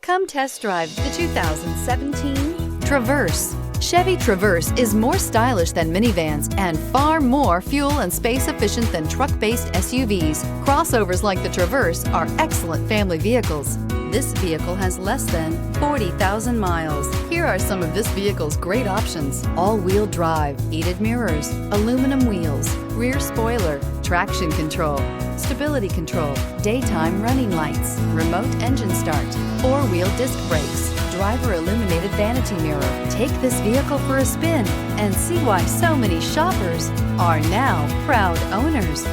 Come test drive the 2017 Traverse. Chevy Traverse is more stylish than minivans and far more fuel and space efficient than truck-based SUVs. Crossovers like the Traverse are excellent family vehicles. This vehicle has less than 40,000 miles. Here are some of this vehicle's great options: all-wheel drive, heated mirrors, aluminum wheels, rear spoiler, traction control, stability control, daytime running lights, remote engine start, four-wheel disc brakes, driver illuminated vanity mirror. Take this vehicle for a spin and see why so many shoppers are now proud owners.